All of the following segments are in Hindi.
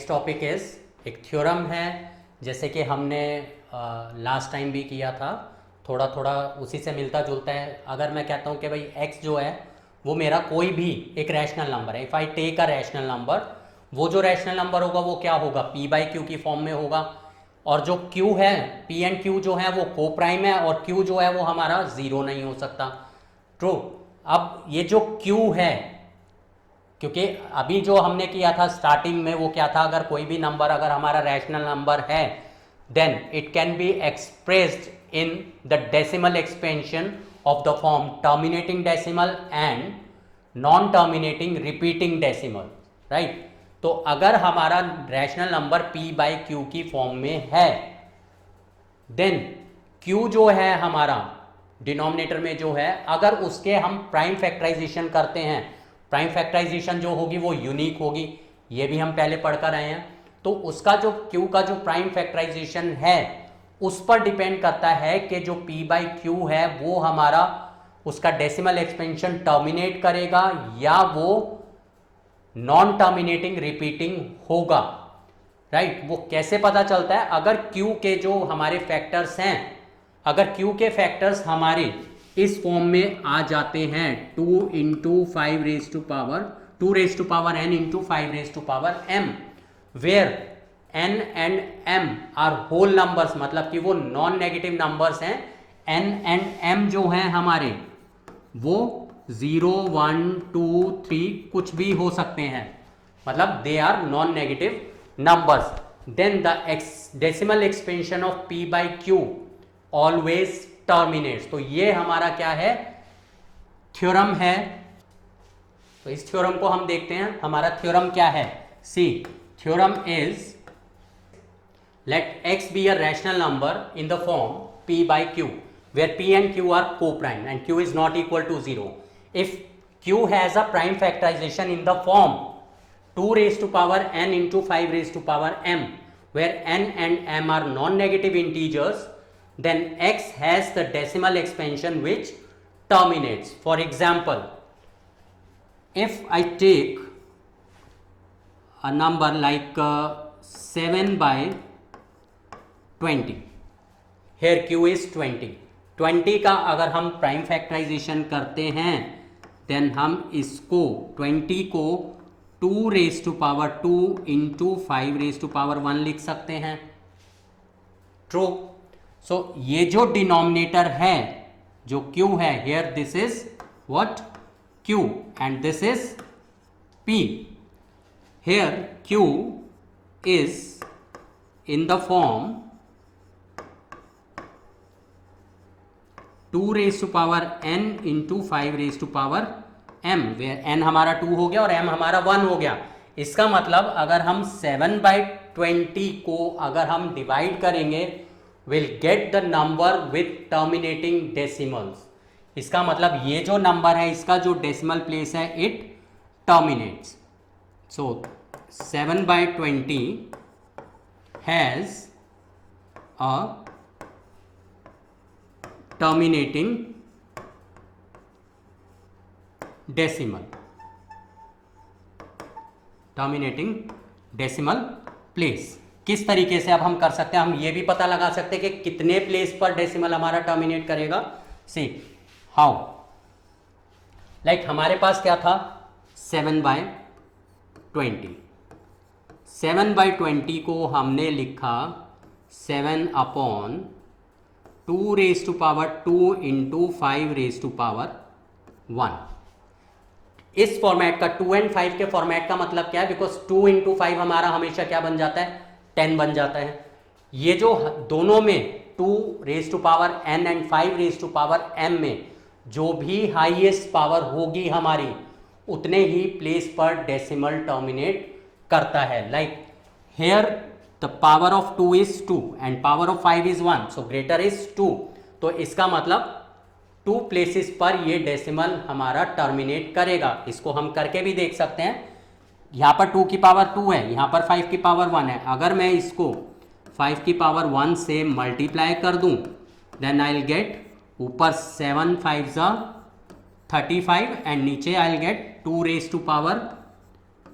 नेक्स्ट टॉपिक इज़ एक थ्योरम है, जैसे कि हमने लास्ट टाइम भी किया था, थोड़ा थोड़ा उसी से मिलता जुलता है। अगर मैं कहता हूँ कि भाई x जो है वो मेरा कोई भी एक रैशनल नंबर है, if I take a rational number, वो जो रैशनल नंबर होगा वो क्या होगा, p बाई क्यू की फॉर्म में होगा। और जो q है, p एंड q जो है वो को प्राइम है, और q जो है वो हमारा ज़ीरो नहीं हो सकता। ट्रू। अब ये जो q है, क्योंकि अभी जो हमने किया था स्टार्टिंग में वो क्या था, अगर कोई भी नंबर अगर हमारा रैशनल नंबर है then it can be expressed in the decimal expansion of the form terminating decimal and non terminating repeating decimal, right. तो अगर हमारा rational number p by q की फॉर्म में है देन q जो है हमारा डिनोमिनेटर में जो है, अगर उसके हम प्राइम फैक्टराइजेशन करते हैं, प्राइम फैक्टराइजेशन जो होगी वो यूनिक होगी, ये भी हम पहले पढ़ कर आए हैं। तो उसका जो q का जो प्राइम फैक्टराइजेशन है उस पर डिपेंड करता है कि जो p बाई क्यू है वो हमारा उसका डेसिमल एक्सपेंशन टर्मिनेट करेगा या वो नॉन टर्मिनेटिंग रिपीटिंग होगा, राइट। वो कैसे पता चलता है, अगर q के जो हमारे फैक्टर्स हैं, अगर q के फैक्टर्स हमारे इस फॉर्म में आ जाते हैं 2 into 5 raise to power 2 raise to power n into 5 raise to power m, where n and m are whole numbers, मतलब कि वो नॉन नेगेटिव नंबर्स हैं। n एंड m जो हैं हमारे वो 0 1 2 3 कुछ भी हो सकते हैं, मतलब they are non negative numbers. Then the decimal expansion of p by q always terminates. तो ये हमारा क्या है, थ्योरम है। तो इस थ्योरम को हम देखते हैं, हमारा थ्योरम क्या है। C theorem is let x be a rational number in the form p by q where p and q are co-prime and q is not equal to 0. If q has a prime factorization in the form 2 raised to power n into 5 raised to power m, where n and m are non-negative integers, then x has the decimal expansion which terminates. For example, if I take a number like 7 by 20, here q is 20, 20 का अगर हम प्राइम फैक्टराइजेशन करते हैं देन हम इसको 20 को 2 raise to power 2 into 5 raise to power 1 लिख सकते हैं। ट्रू। सो ये जो डिनोमिनेटर है जो q है, here this is what, q and this is p। Here q is in the form 2 raise to power n into 5 raise to power m, where n हमारा 2 हो गया और m हमारा 1 हो गया। इसका मतलब अगर हम 7 बाई 20 को अगर हम डिवाइड करेंगे will get the number with terminating decimals. इसका मतलब ये जो नंबर है इसका जो डेसिमल प्लेस है it terminates. So 7 by 20 has a terminating decimal, terminating decimal place. किस तरीके से अब हम कर सकते हैं, हम ये भी पता लगा सकते हैं कि कितने प्लेस पर डेसिमल हमारा टर्मिनेट करेगा। सी हाउ, लाइक हमारे पास क्या था 7 बाई 20, 7 बाई 20 को हमने लिखा 7 upon 2 raise to power 2 into 5 raise to power 1। इस फॉर्मेट का 2 एंड 5 के फॉर्मेट का मतलब क्या है, बिकॉज 2 इंटू 5 हमारा हमेशा क्या बन जाता है, 10 बन जाता है। ये जो दोनों में 2 raise to power n and 5 raise to power m में जो भी हाईएस्ट पावर होगी हमारी उतने ही प्लेस पर डेसिमल टर्मिनेट करता है। Like here the power of 2 is 2 and power of 5 is 1, so greater is 2। तो इसका मतलब 2 प्लेसेस पर ये डेसिमल हमारा टर्मिनेट करेगा। इसको हम करके भी देख सकते हैं, यहाँ पर 2 की पावर 2 है, यहाँ पर 5 की पावर 1 है। अगर मैं इसको 5 की पावर 1 से मल्टीप्लाई कर दूँ देन आई विल गेट ऊपर 7 5 जा 35 एंड नीचे I will get 2 raise to power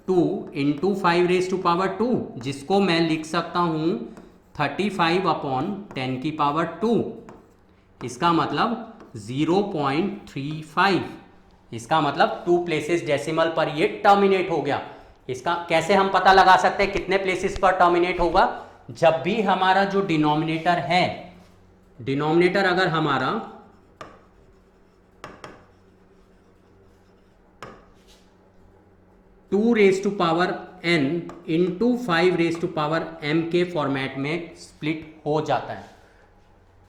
2 into 5 raise to power 2, जिसको मैं लिख सकता हूं 35 अपॉन 10 की पावर 2। इसका मतलब 0.35। इसका मतलब 2 प्लेसेस डेसिमल पर ये टर्मिनेट हो गया। इसका कैसे हम पता लगा सकते हैं कितने प्लेसेस पर टर्मिनेट होगा? जब भी हमारा जो डिनोमिनेटर है, डिनोमिनेटर अगर हमारा 2 raise to power n into 5 raise to power m के फॉर्मेट में स्प्लिट हो जाता है।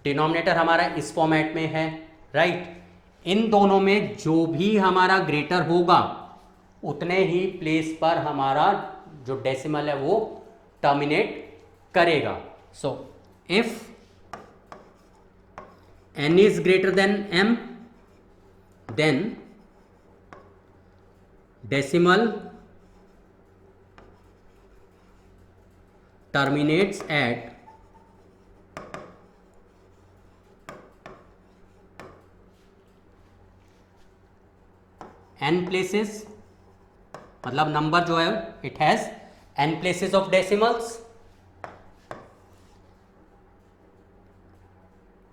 डिनोमिनेटर हमारा इस फॉर्मेट में है, राइट। इन दोनों में जो भी हमारा ग्रेटर होगा उतने ही प्लेस पर हमारा जो डेसिमल है वो टर्मिनेट करेगा। So if n is greater than m, then decimal terminates at n places, मतलब नंबर जो है it has n places of decimals,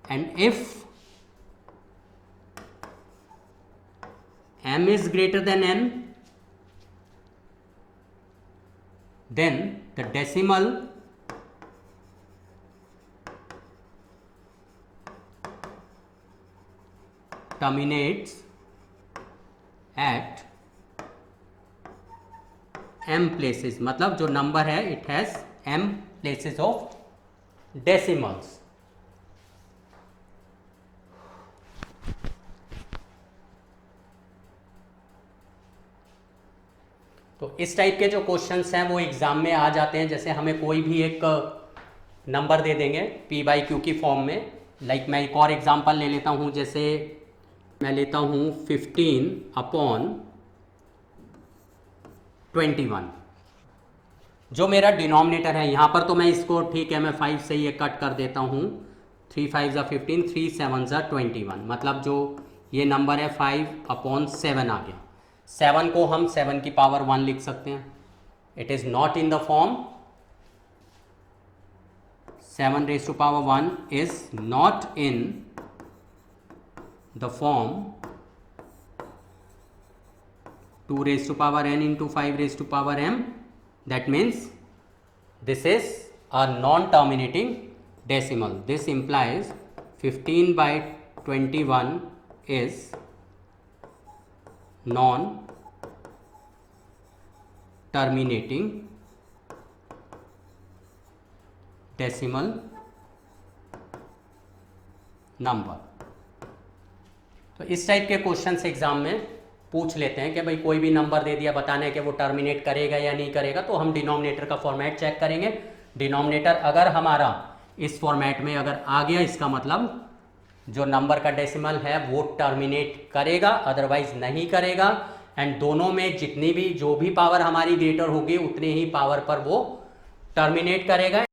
and if m is greater than n, then the decimal terminates at m places, मतलब जो नंबर है it has m places of decimals। तो इस टाइप के जो क्वेश्चंस हैं वो एग्जाम में आ जाते हैं। जैसे हमें कोई भी एक नंबर दे देंगे p/q की फॉर्म में। लाइक मैं एक और एग्जांपल ले लेता हूँ, जैसे मैं लेता हूँ 15 अपॉन 21। जो मेरा डिनोमिनेटर है यहाँ पर, तो मैं इसको ठीक है मैं 5 से ये कट कर देता हूँ। 3 5 15, 3 7 21, मतलब जो ये नंबर है 5 अपॉन 7 आ गया। 7 को हम 7 की पावर 1 लिख सकते हैं। It is not in the form 7 raise to power 1 is not in the form 2 raised to power n into 5 raised to power m. That means this is a non-terminating decimal. This implies 15/21 is non-terminating decimal number. तो इस टाइप के क्वेश्चन एग्जाम में पूछ लेते हैं कि भाई कोई भी नंबर दे दिया, बताना है कि वो टर्मिनेट करेगा या नहीं करेगा, तो हम डिनोमिनेटर का फॉर्मेट चेक करेंगे। डिनोमिनेटर अगर हमारा इस फॉर्मेट में अगर आ गया, इसका मतलब जो नंबर का डेसिमल है वो टर्मिनेट करेगा, अदरवाइज नहीं करेगा। एंड दोनों में जितनी भी जो भी पावर हमारी ग्रेटर होगी उतनी ही पावर पर वो टर्मिनेट करेगा।